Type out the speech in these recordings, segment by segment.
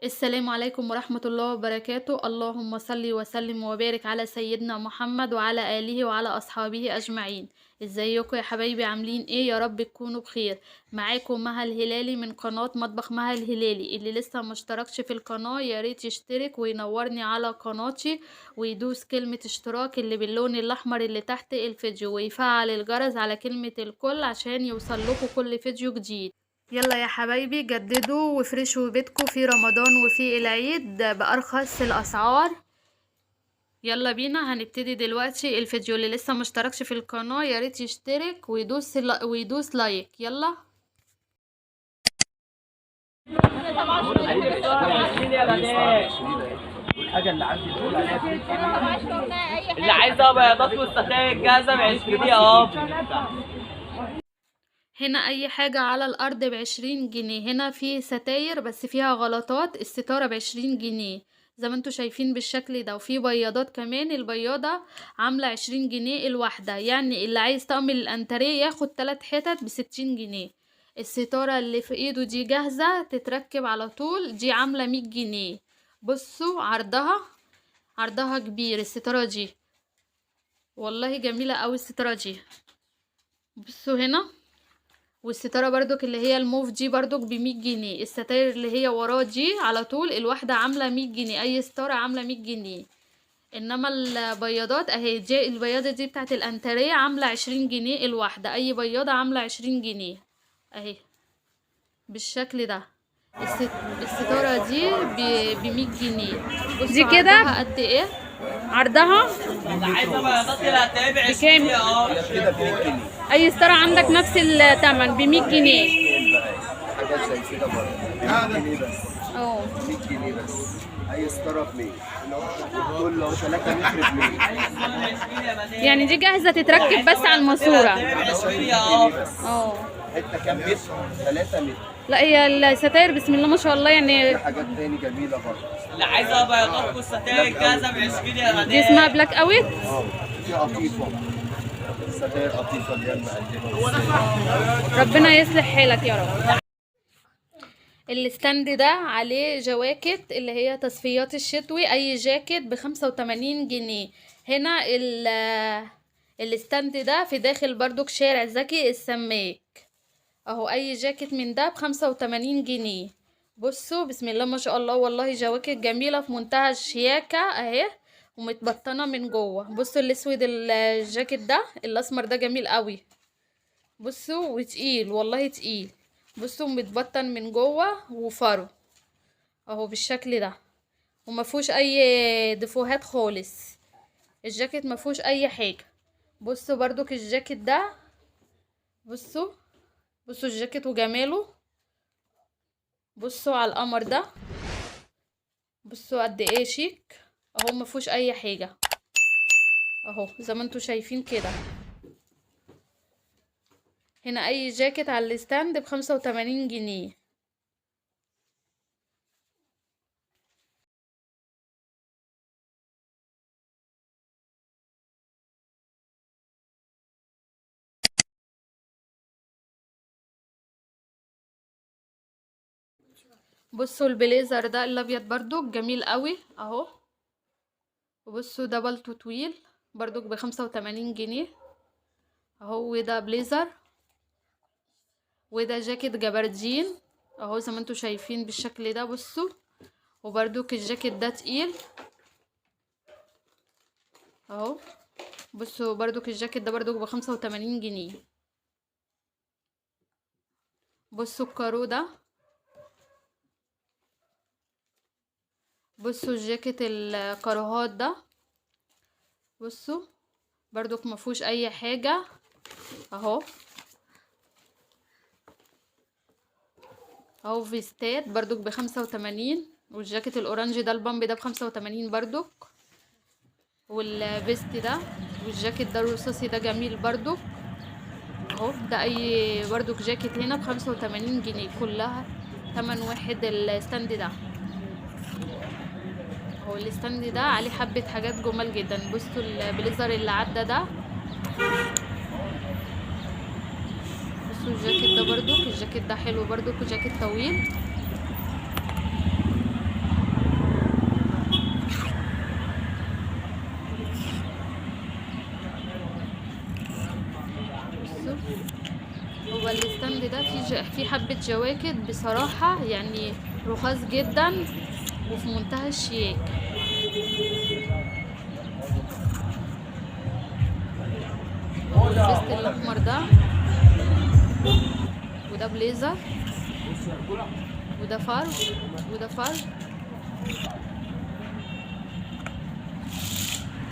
السلام عليكم ورحمة الله وبركاته. اللهم صل وسلم وبارك على سيدنا محمد وعلى آله وعلى أصحابه أجمعين. ازيكم يا حبايبي؟ عاملين ايه؟ يا رب تكونوا بخير. معاكم مها الهلالي من قناة مطبخ مها الهلالي. اللي لسه ما اشتركش في القناة يا ريت يشترك وينورني على قناتي ويدوس كلمة اشتراك اللي باللون الأحمر اللي تحت الفيديو ويفعل الجرس على كلمة الكل عشان يوصل لكم كل فيديو جديد. يلا يا حبايبي، جددوا وافرشوا بيتكم في رمضان وفي العيد بأرخص الأسعار. يلا بينا هنبتدي دلوقتي الفيديو. اللي لسه مشتركش في القناة يا ريت يشترك ويدوس لايك. يلا. الحاجه اللي عندي تقول عليها اللي عايزه بياضات والستاير جاهزه ب 20 اهو. هنا اي حاجة على الارض ب20 جنيه. هنا في ستاير بس فيها غلطات، الستارة ب20 جنيه زي ما انتوا شايفين بالشكل ده. وفي بياضات كمان، البياضة عاملة 20 جنيه الواحدة. يعني اللي عايز طقم الانتريه ياخد 3 حتت ب60 جنيه. الستارة اللي في ايده دي جاهزة تتركب على طول، دي عاملة 100 جنيه. بصوا عرضها كبير الستارة دي، والله جميلة اوي الستارة دي. بصوا هنا. والستارة برضك اللي هي الموف دي برضك ب100 جنيه. الستاير اللي هي وراه دي على طول الواحدة عاملة 100 جنيه. اي ستارة عاملة 100 جنيه. انما البياضات اهي، دي البياضة دي بتاعت الانتريه عاملة 20 جنيه الواحدة. اي بياضة عاملة 20 جنيه اهي بالشكل ده. الستارة دي ب100 جنيه. دي بصوا كده عرضها قد ايه. عرضها اللي عايزه بياضات اللي هتلاقيها ب 20 اهو. كده ب 100 جنيه. اي ستاره عندك نفس الثمن ب100 جنيه. حاجات زي كده برضه ب 100 جنيه بس. اه 100 جنيه بس. اي ستاره ب 100. دول لو 3 متر ب 100. يعني دي جاهزه تتركب بس على الماسوره. اه حته كام متر؟ 3 متر. لا هي الستاير بسم الله ما شاء الله في يعني. حاجات تاني جميله برضه. اللي عايزه بياضات والستاير جاهزه ب 20 يا دي اسمها بلاك اوت. دي قطيفه. ستاير قطيفه اللي هي المقلبه. ربنا يصلح حالك يا رب. الستاند ده عليه جواكت اللي هي تصفيات الشتوي. اي جاكيت ب85 جنيه. هنا الستاند ده في داخل برضك شارع زكي السماك اهو. اي جاكيت من ده ب85 جنيه. بصوا بسم الله ما شاء الله، والله جواكت جميلة في منتهى الشياكة اهي ومتبطنة من جوه. بصوا الاسود الجاكيت ده، الاسمر ده جميل قوي. بصوا وتقيل، والله تقيل. بصوا متبطن من جوه وفرو اهو بالشكل ده. وما فيهوش اي دفوهات خالص. الجاكيت ما فيهوش اي حاجه. بصوا برضك الجاكيت ده. بصوا الجاكيت وجماله. بصوا على القمر ده. بصوا قد ايه شيك اهو. ما فيهوش اي حاجه اهو زي ما انتوا شايفين كده. هنا اي جاكيت على الستاند ب85 جنيه. بصوا البليزر ده الابيض برضو جميل قوي اهو. وبصوا ده بلطو طويل برضو ب85 جنيه اهو. وده بليزر. وده جاكيت جبردين اهو زي ما انتوا شايفين بالشكل ده. بصوا وبرضو الجاكيت ده تقيل اهو. بصوا برضو الجاكيت ده برضو ب85 جنيه. بصوا الكارو ده. بصوا الجاكيت الكاروهات ده. بصوا برضو مفهوش اي حاجة اهو. اهو فيستات برضو ب85. والجاكيت الاورنجي ده البامب ده ب85 برضو. والفيست ده والجاكيت ده الرصاصي ده جميل برضو اهو. ده اي برضو جاكيت هنا ب85 جنيه. كلها تمن واحد الستاند ده اهو. الستاند ده عليه حبة حاجات جمال جدا. بصوا البليزر اللي عدى ده. بصوا الجاكيت ده برضو، الجاكيت ده حلو برضو، جاكيت طويل هو الستاند ده فيه حبة جواكت بصراحة يعني رخاص جدا وفي منتهى الشياكة. الفيست الاحمر ده، وده بليزر، وده فرو، وده فرو.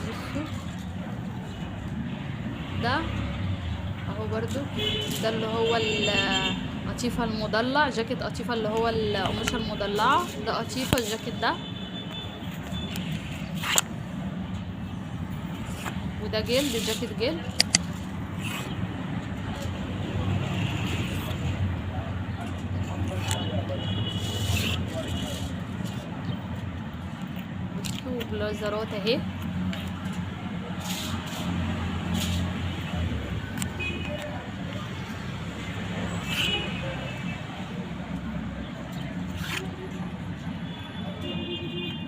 بصوا ده اهو برضو، ده اللي هو القطيفة المضلع، جاكيت قطيفة اللي هو القماشة المضلعة، ده قطيفة الجاكيت ده. وده جلد، جاكيت جلد. بصوا بلازرات اهي.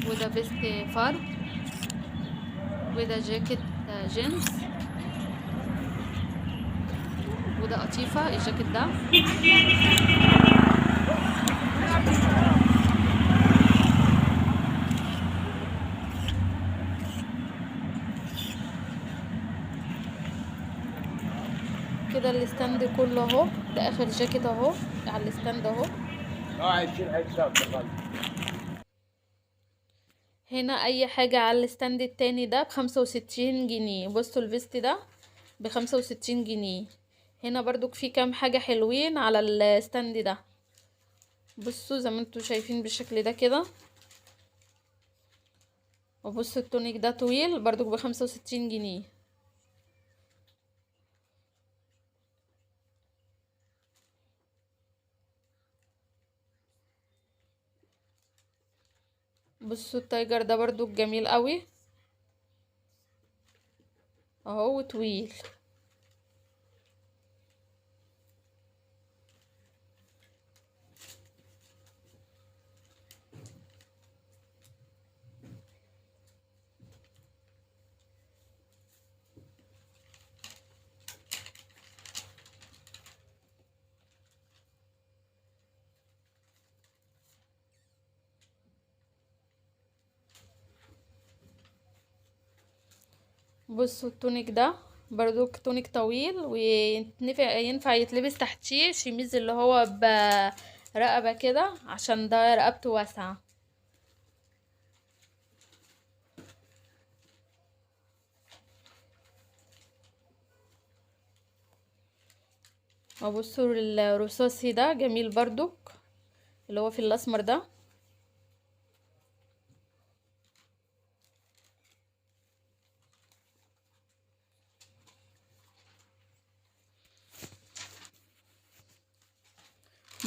وده فيست فار، وده جاكيت جينز، وده قطيفة الجاكيت ده. كده الستاند كله اهو، ده اخر جاكيت اهو على الستاند اهو. هنا اي حاجة على الستاند التاني ده ب65 جنيه. بصوا الفيست ده ب65 جنيه. هنا برضو في كام حاجة حلوين على الستاند ده. بصوا زي ما انتوا شايفين بالشكل ده كده. وبصوا التونيك ده طويل برضو ب65 جنيه. بصوا التايجر ده برضو جميل قوي اهو طويل. بصوا التونيك ده برضو تونيك طويل، وينفع يتلبس تحتيه شميز اللي هو برقبة كده عشان ده رقبته واسعة. وبصوا الرصاصي ده جميل برضو اللي هو في الاسمر ده.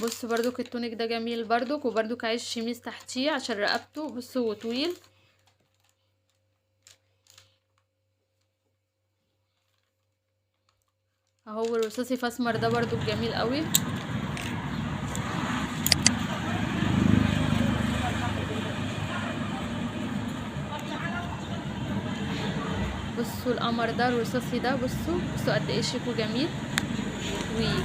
بصوا برضو التونيك ده جميل برضو، وبرضو عايز شميز تحتيه عشان رقبته بصوا طويل. اهو الرصاصي في اسمر ده برضو جميل قوي. بصوا القمر ده الرصاصي ده، بصوا قد ايه شيك وجميل وطويل.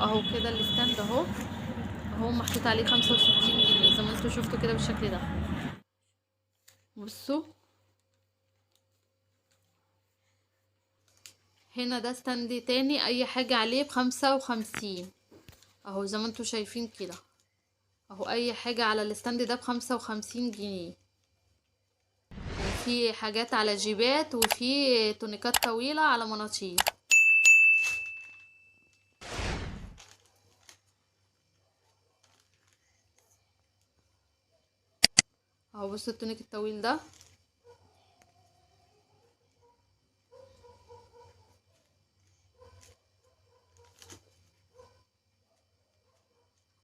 اهو كده الستاند اهو، اهو محطوط عليه 65 جنيه زي ما انتوا شفتوا كده بالشكل ده. بصوا هنا ده ستاند تاني، اي حاجة عليه ب55 اهو زي ما انتوا شايفين كده اهو، اي حاجة على الستاند ده ب55 جنيه. وفي حاجات على جيبات، وفي تونيكات طويلة على مناطيل اهو. بصوا التونيك الطويل ده